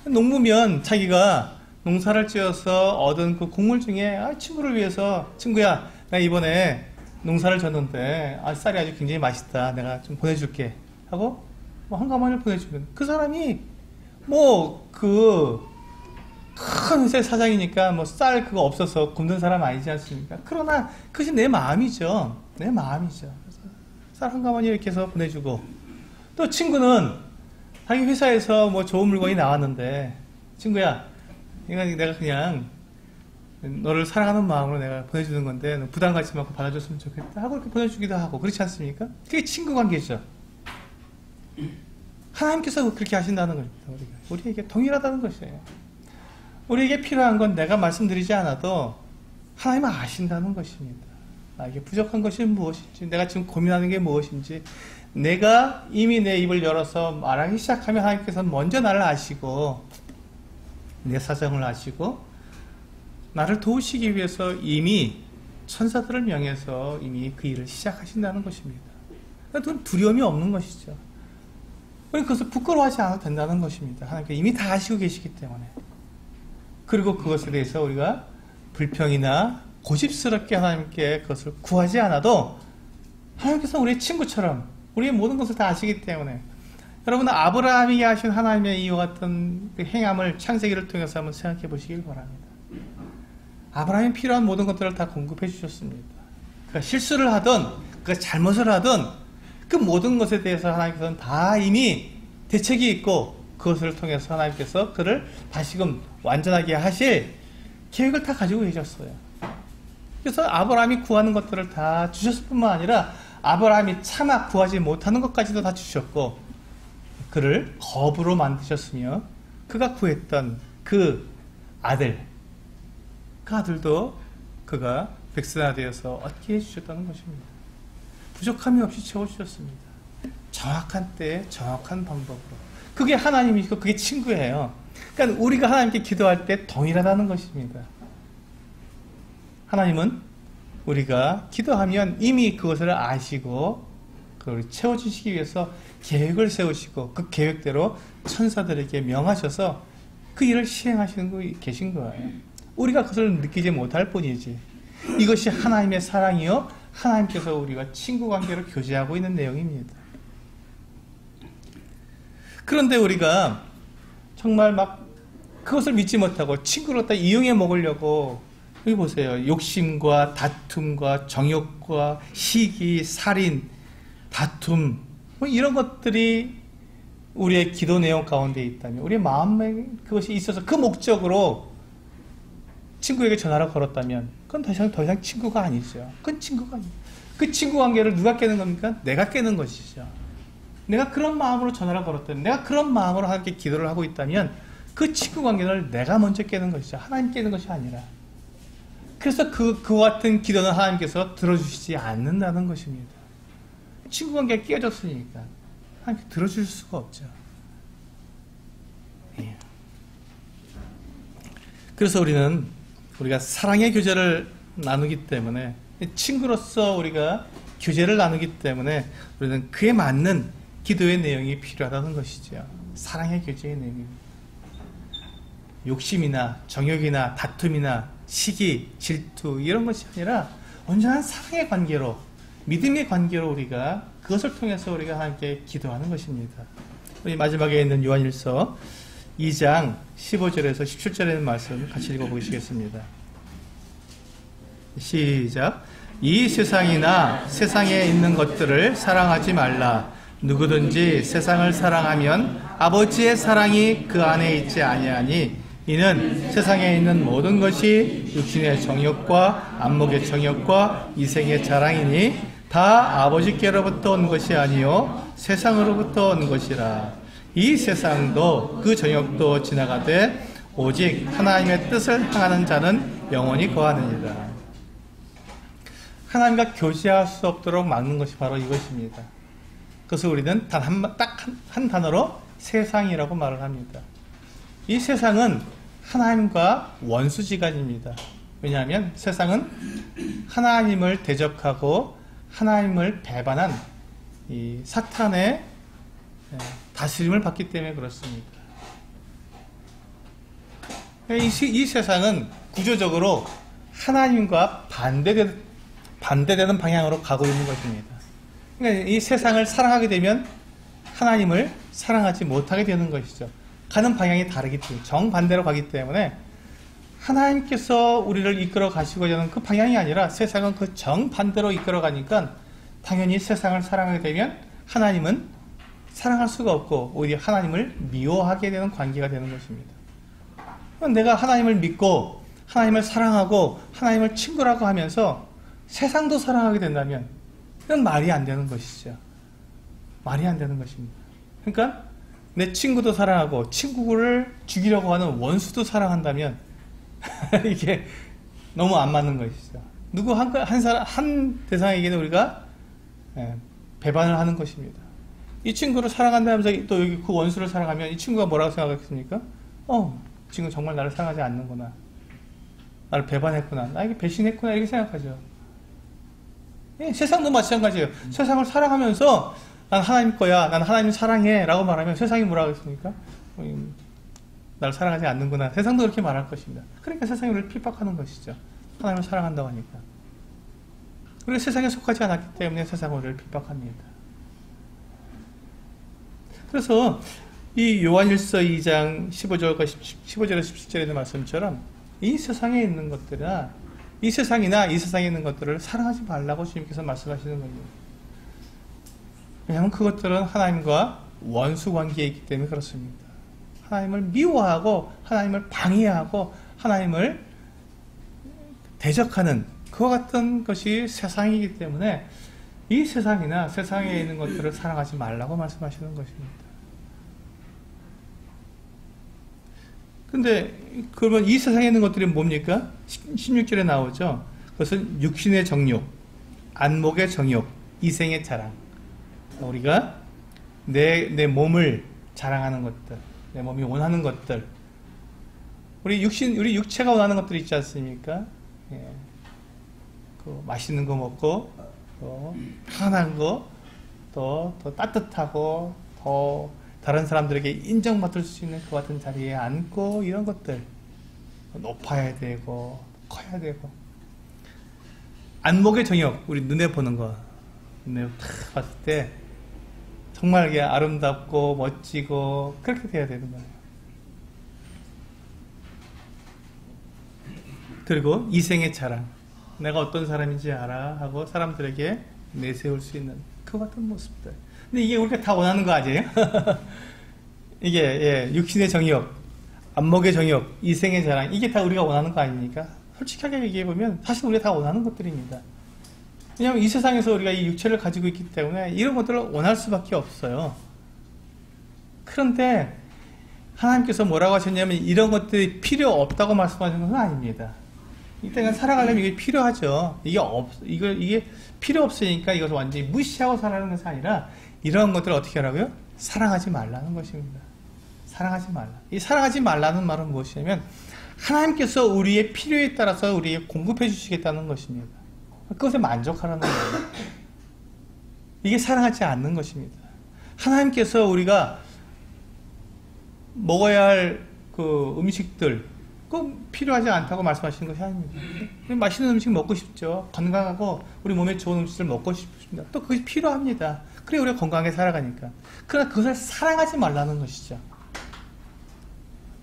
농부면 자기가 농사를 지어서 얻은 그 곡물 중에 친구를 위해서, 친구야 나 이번에 농사를 졌는데 쌀이 아주 굉장히 맛있다, 내가 좀 보내줄게 하고 한 가마니를 보내주면, 그 사람이 큰 회사의 사장이니까 쌀 그거 없어서 굶는 사람 아니지 않습니까? 그러나 그것이 내 마음이죠. 내 마음이죠. 쌀 한 가마니 이렇게 해서 보내주고, 또 친구는 자기 회사에서 뭐 좋은 물건이 나왔는데, 친구야, 이거 내가 그냥 너를 사랑하는 마음으로 내가 보내주는 건데 너 부담 갖지 말고 받아줬으면 좋겠다 하고 이렇게 보내주기도 하고 그렇지 않습니까? 그게 친구 관계죠. 하나님께서 그렇게 하신다는 겁니다. 우리에게 동일하다는 것이에요. 우리에게 필요한 건 내가 말씀드리지 않아도 하나님은 아신다는 것입니다. 나에게 부족한 것이 무엇인지, 내가 지금 고민하는 게 무엇인지, 내가 이미 내 입을 열어서 말하기 시작하면 하나님께서 먼저 나를 아시고 내 사정을 아시고 나를 도우시기 위해서 이미 천사들을 명해서 이미 그 일을 시작하신다는 것입니다. 그건 두려움이 없는 것이죠. 그것을 부끄러워하지 않아도 된다는 것입니다. 하나님께서 이미 다 아시고 계시기 때문에. 그리고 그것에 대해서 우리가 불평이나 고집스럽게 하나님께 그것을 구하지 않아도 하나님께서 우리의 친구처럼 우리의 모든 것을 다 아시기 때문에, 여러분 아브라함이 하신 하나님의 이와 같은 그 행함을 창세기를 통해서 한번 생각해 보시길 바랍니다. 아브라함이 필요한 모든 것들을 다 공급해 주셨습니다. 그가 실수를 하든 그가 잘못을 하든 그 모든 것에 대해서 하나님께서는 다 이미 대책이 있고 그것을 통해서 하나님께서 그를 다시금 완전하게 하실 계획을 다 가지고 계셨어요. 그래서 아브라함이 구하는 것들을 다 주셨을 뿐만 아니라 아브라함이 차마 구하지 못하는 것까지도 다 주셨고 그를 거부로 만드셨으며 그가 구했던 그 아들, 그 아들도 그가 백성화되어서 얻게 해주셨다는 것입니다. 부족함이 없이 채워주셨습니다. 정확한 때에 정확한 방법으로. 그게 하나님이고 그게 친구예요. 그러니까 우리가 하나님께 기도할 때 동일하다는 것입니다. 하나님은 우리가 기도하면 이미 그것을 아시고 그걸 채워주시기 위해서 계획을 세우시고 그 계획대로 천사들에게 명하셔서 그 일을 시행하시는 계신 거예요. 우리가 그것을 느끼지 못할 뿐이지. 이것이 하나님의 사랑이요 하나님께서 우리가 친구 관계로 교제하고 있는 내용입니다. 그런데 우리가 정말 막 그것을 믿지 못하고 친구를 갖다 이용해 먹으려고, 여기 보세요. 욕심과 다툼과 정욕과 시기, 살인, 다툼, 뭐 이런 것들이 우리의 기도 내용 가운데 있다면, 우리의 마음에 그것이 있어서 그 목적으로 친구에게 전화를 걸었다면 그건 더 이상 친구가 아니죠. 그건 친구가 아니에요. 그 친구 관계를 누가 깨는 겁니까? 내가 깨는 것이죠. 내가 그런 마음으로 전화를 걸었다면, 내가 그런 마음으로 하나님께 기도를 하고 있다면 그 친구 관계를 내가 먼저 깨는 것이죠. 하나님 깨는 것이 아니라. 그래서 그와 같은 기도는 하나님께서 들어주시지 않는다는 것입니다. 친구 관계가 깨졌으니까 하나님께 들어줄 수가 없죠. 예. 그래서 우리가 사랑의 교제를 나누기 때문에, 친구로서 우리가 교제를 나누기 때문에 우리는 그에 맞는 기도의 내용이 필요하다는 것이죠. 사랑의 교제의 내용입니다. 욕심이나 정욕이나 다툼이나 시기, 질투 이런 것이 아니라 온전한 사랑의 관계로, 믿음의 관계로 우리가 그것을 통해서 우리가 하나님께 기도하는 것입니다. 우리 마지막에 있는 요한일서 2장 15절에서 17절에 있는 말씀 같이 읽어보시겠습니다. 시작. 이 세상이나 세상에 있는 것들을 사랑하지 말라. 누구든지 세상을 사랑하면 아버지의 사랑이 그 안에 있지 아니하니, 이는 세상에 있는 모든 것이 육신의 정욕과 안목의 정욕과 이생의 자랑이니 다 아버지께로부터 온 것이 아니요 세상으로부터 온 것이라. 이 세상도 그 정욕도 지나가되 오직 하나님의 뜻을 행하는 자는 영원히 거하느니라. 하나님과 교제할 수 없도록 막는 것이 바로 이것입니다. 그래서 우리는 딱 한 단어로 세상이라고 말을 합니다. 이 세상은 하나님과 원수지간입니다. 왜냐하면 세상은 하나님을 대적하고 하나님을 배반한 이 사탄의 다스림을 받기 때문에 그렇습니다. 이 세상은 구조적으로 하나님과 반대되는 방향으로 가고 있는 것입니다. 그러니까 이 세상을 사랑하게 되면 하나님을 사랑하지 못하게 되는 것이죠. 가는 방향이 다르기 때문에, 정반대로 가기 때문에 하나님께서 우리를 이끌어 가시고자 하는 그 방향이 아니라 세상은 그 정반대로 이끌어 가니까 당연히 세상을 사랑하게 되면 하나님은 사랑할 수가 없고 오히려 하나님을 미워하게 되는 관계가 되는 것입니다. 내가 하나님을 믿고 하나님을 사랑하고 하나님을 친구라고 하면서 세상도 사랑하게 된다면 그건 말이 안 되는 것이죠. 말이 안 되는 것입니다. 그러니까 내 친구도 사랑하고 친구를 죽이려고 하는 원수도 사랑한다면 이게 너무 안 맞는 것이죠. 누구 한 대상에게는 우리가 배반을 하는 것입니다. 이 친구를 사랑한다면서 또 여기 그 원수를 사랑하면 이 친구가 뭐라고 생각하겠습니까? 지금 정말 나를 사랑하지 않는구나. 나를 배반했구나. 나에게 배신했구나. 이렇게 생각하죠. 세상도 마찬가지예요. 세상을 사랑하면서 난 하나님 거야. 난 하나님 사랑해. 라고 말하면 세상이 뭐라고 하겠습니까? 나를 사랑하지 않는구나. 세상도 그렇게 말할 것입니다. 그러니까 세상이 우리를 핍박하는 것이죠. 하나님을 사랑한다고 하니까. 우리가 세상에 속하지 않았기 때문에 세상은 우리를 핍박합니다. 그래서 이 요한일서 2장 15절에서 17절에 있는 말씀처럼 이 세상에 있는 것들이나 이 세상이나 이 세상에 있는 것들을 사랑하지 말라고 주님께서 말씀하시는 거예요. 왜냐하면 그것들은 하나님과 원수 관계에 있기 때문에 그렇습니다. 하나님을 미워하고 하나님을 방해하고 하나님을 대적하는 그와 같은 것이 세상이기 때문에 이 세상이나 세상에 있는 것들을 사랑하지 말라고 말씀하시는 것입니다. 근데 그러면 이 세상에 있는 것들이 뭡니까? 16절에 나오죠. 그것은 육신의 정욕, 안목의 정욕, 이생의 자랑. 우리가 내 몸을 자랑하는 것들, 내 몸이 원하는 것들, 우리 육체가 원하는 것들이 있지 않습니까? 그 맛있는 거 먹고, 또 편한 거, 또 따뜻하고, 더 다른 사람들에게 인정받을 수 있는 그 같은 자리에 앉고, 이런 것들 높아야 되고 커야 되고. 안목의 정욕, 우리 눈에 보는 거, 눈에 탁 봤을 때 정말 이게 아름답고 멋지고 그렇게 돼야 되는 거예요. 그리고 이생의 자랑, 내가 어떤 사람인지 알아 하고 사람들에게 내세울 수 있는 그 같은 모습들. 근데 이게 우리가 다 원하는 거 아니에요? 이게 육신의 정욕, 안목의 정욕, 이생의 자랑, 이게 다 우리가 원하는 거 아닙니까? 솔직하게 얘기해보면 사실 우리가 다 원하는 것들입니다. 왜냐하면 이 세상에서 우리가 이 육체를 가지고 있기 때문에 이런 것들을 원할 수밖에 없어요. 그런데 하나님께서 뭐라고 하셨냐면 이런 것들이 필요 없다고 말씀하시는 건 아닙니다. 이 땅에 살아가려면 이게 필요하죠. 이게 필요 없으니까 이것을 완전히 무시하고 살아가는 것이 아니라 이런 것들을 어떻게 하라고요? 사랑하지 말라는 것입니다. 사랑하지 말라. 이 사랑하지 말라는 말은 무엇이냐면 하나님께서 우리의 필요에 따라서 우리에게 공급해 주시겠다는 것입니다. 그것에 만족하라는 거예요. 이게 사랑하지 않는 것입니다. 하나님께서 우리가 먹어야 할 그 음식들 꼭 필요하지 않다고 말씀하시는 것이 아닙니다. 맛있는 음식 먹고 싶죠. 건강하고 우리 몸에 좋은 음식을 먹고 싶습니다. 또 그것이 필요합니다. 그래 우리가 건강하게 살아가니까. 그러나 그것을 사랑하지 말라는 것이죠.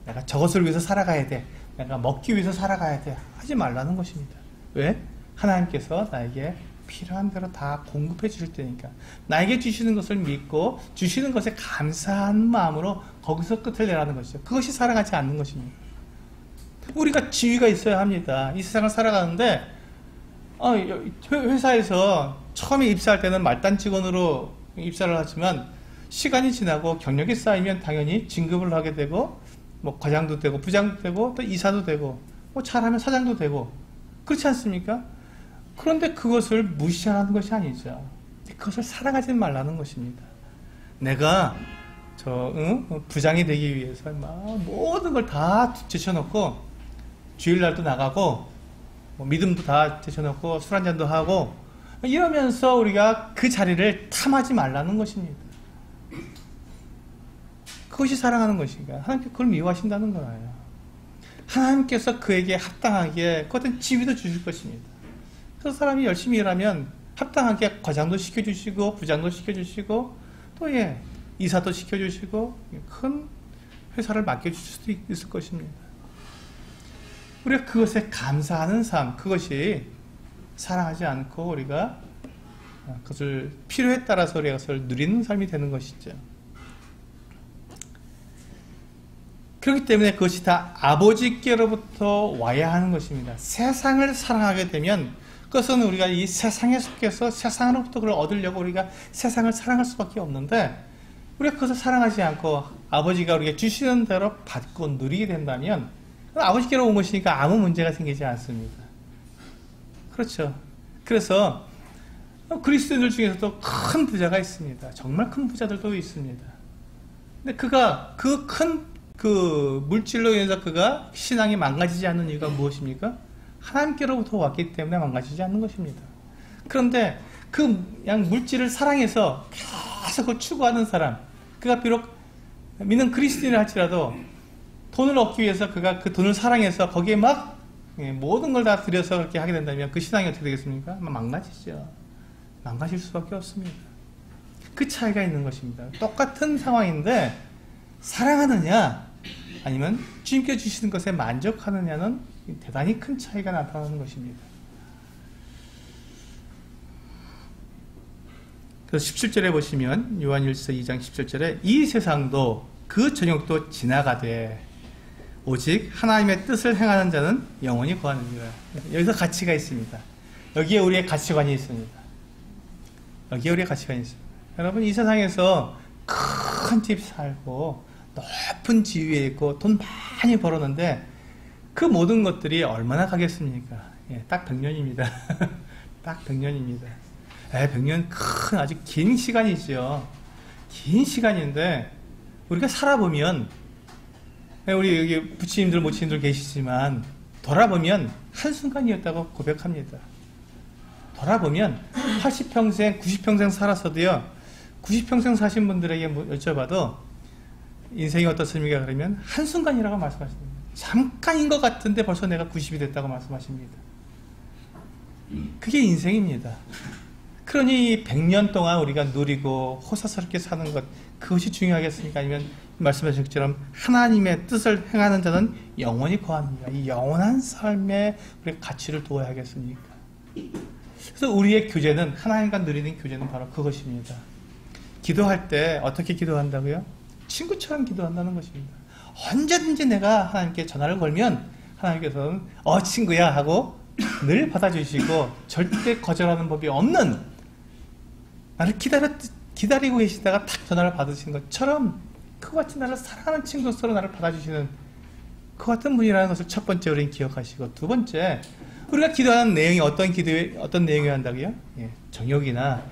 내가 저것을 위해서 살아가야 돼. 내가 먹기 위해서 살아가야 돼. 하지 말라는 것입니다. 왜? 하나님께서 나에게 필요한 대로 다 공급해 주실 테니까. 나에게 주시는 것을 믿고 주시는 것에 감사한 마음으로 거기서 끝을 내라는 것이죠. 그것이 사랑하지 않는 것입니다. 우리가 지위가 있어야 합니다. 이 세상을 살아가는데 회사에서 처음에 입사할 때는 말단 직원으로 입사를 하지만 시간이 지나고 경력이 쌓이면 당연히 진급을 하게 되고 뭐 과장도 되고 부장도 되고 또 이사도 되고 뭐 잘하면 사장도 되고 그렇지 않습니까? 그런데 그것을 무시하는 것이 아니죠. 그것을 사랑하지 말라는 것입니다. 내가 부장이 되기 위해서 모든 걸 다 제쳐놓고 주일날도 나가고 뭐 믿음도 다 제쳐놓고 술 한잔도 하고 이러면서 우리가 그 자리를 탐하지 말라는 것입니다. 그것이 사랑하는 것인가? 하나님께서 그걸 미워하신다는 거예요. 하나님께서 그에게 합당하게 그것은 지위도 주실 것입니다. 그래서 사람이 열심히 일하면 합당하게 과장도 시켜주시고 부장도 시켜주시고 또 이사도 시켜주시고 큰 회사를 맡겨주실 수도 있을 것입니다. 우리가 그것에 감사하는 삶, 그것이 사랑하지 않고 우리가 그것을 필요에 따라서 우리가 그것을 누리는 삶이 되는 것이죠. 그렇기 때문에 그것이 다 아버지께로부터 와야 하는 것입니다. 세상을 사랑하게 되면 그것은 우리가 이 세상에 속해서 세상으로부터 그걸 얻으려고 우리가 세상을 사랑할 수밖에 없는데, 우리가 그것을 사랑하지 않고 아버지가 우리가 주시는 대로 받고 누리게 된다면 아버지께로 온 것이니까 아무 문제가 생기지 않습니다. 그렇죠. 그래서 그리스도인들 중에서도 큰 부자가 있습니다. 정말 큰 부자들도 있습니다. 근데 그가 그 큰 물질로 인해서 그가 신앙이 망가지지 않는 이유가 무엇입니까? 하나님께로부터 왔기 때문에 망가지지 않는 것입니다. 그런데 그 양 물질을 사랑해서 계속 그걸 추구하는 사람, 그가 비록 믿는 그리스도인을 할지라도 돈을 얻기 위해서 그가 그 돈을 사랑해서 거기에 막 모든 걸 다 들여서 그렇게 하게 된다면 그 신앙이 어떻게 되겠습니까? 망가지죠. 망가질 수밖에 없습니다. 그 차이가 있는 것입니다. 똑같은 상황인데 사랑하느냐 아니면 주님께 주시는 것에 만족하느냐는 대단히 큰 차이가 나타나는 것입니다. 그래서 17절에 보시면 요한일서 2장 17절에 이 세상도 그 저녁도 지나가되 오직 하나님의 뜻을 행하는 자는 영원히 거하느니라. 여기서 가치가 있습니다. 여기에 우리의 가치관이 있습니다. 여기에 우리의 가치관이 있습니다. 여러분, 이 세상에서 큰 집 살고 높은 지위에 있고 돈 많이 벌었는데 그 모든 것들이 얼마나 가겠습니까? 딱 100년입니다. 딱 100년입니다. 100년 큰 아주 긴 시간이죠. 긴 시간인데 우리가 살아보면, 우리 여기 부치님들 모치님들 계시지만 돌아보면 한순간이었다고 고백합니다. 돌아보면 80평생 90평생 살았어도요, 90평생 사신 분들에게 여쭤봐도 인생이 어떻습니까? 그러면 한순간이라고 말씀하십니다. 잠깐인 것 같은데 벌써 내가 90이 됐다고 말씀하십니다. 그게 인생입니다. 그러니 100년 동안 우리가 누리고 호사스럽게 사는 것, 그것이 중요하겠습니까? 아니면 말씀하신 것처럼 하나님의 뜻을 행하는 자는 영원히 거하느니라. 이 영원한 삶에 우리가 가치를 두어야 하겠습니까? 그래서 우리의 교제는, 하나님과 누리는 교제는 바로 그것입니다. 기도할 때 어떻게 기도한다고요? 친구처럼 기도한다는 것입니다. 언제든지 내가 하나님께 전화를 걸면 하나님께서는 친구야 하고 늘 받아주시고 절대 거절하는 법이 없는, 나를 기다리고 계시다가 탁 전화를 받으시는 것처럼 그같이 나를 사랑하는 친구로서 나를 받아주시는 그 같은 분이라는 것을 첫 번째 우리는 기억하시고, 두 번째, 우리가 기도하는 내용이 어떤 내용이어야 한다고요? 정욕이나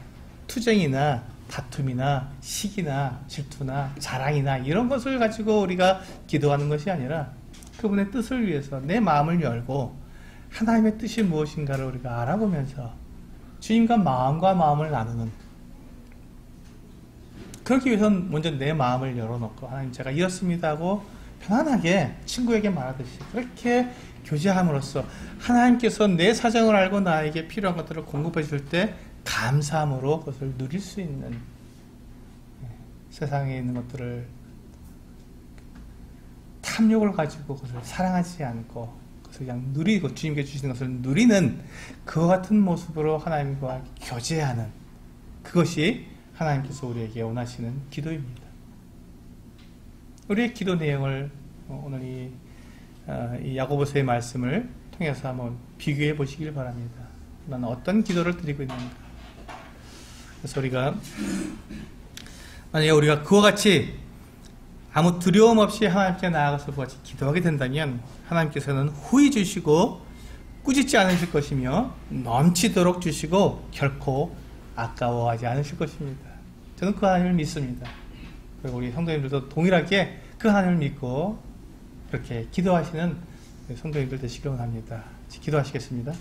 투쟁이나 다툼이나 시기나 질투나 자랑이나 이런 것을 가지고 우리가 기도하는 것이 아니라 그분의 뜻을 위해서 내 마음을 열고 하나님의 뜻이 무엇인가를 우리가 알아보면서 주님과 마음과 마음을 나누는, 그렇기 위해서는 먼저 내 마음을 열어놓고 하나님 제가 이렇습니다 하고 편안하게 친구에게 말하듯이 그렇게 교제함으로써 하나님께서 내 사정을 알고 나에게 필요한 것들을 공급해 줄 때 감사함으로 그것을 누릴 수 있는, 세상에 있는 것들을 탐욕을 가지고 그것을 사랑하지 않고 그것을 그냥 누리고 주님께 주시는 것을 누리는 그와 같은 모습으로 하나님과 교제하는, 그것이 하나님께서 우리에게 원하시는 기도입니다. 우리의 기도 내용을 오늘 이 야고보서의 말씀을 통해서 한번 비교해 보시길 바랍니다. 나는 어떤 기도를 드리고 있는가. 그래서 만약에 우리가 그와 같이 아무 두려움 없이 하나님께 나아가서 그와 같이 기도하게 된다면 하나님께서는 후히 주시고 꾸짖지 않으실 것이며 넘치도록 주시고 결코 아까워하지 않으실 것입니다. 저는 그 하나님을 믿습니다. 그리고 우리 성도님들도 동일하게 그 하나님을 믿고 그렇게 기도하시는 성도님들 되시길 원합니다. 기도하시겠습니다.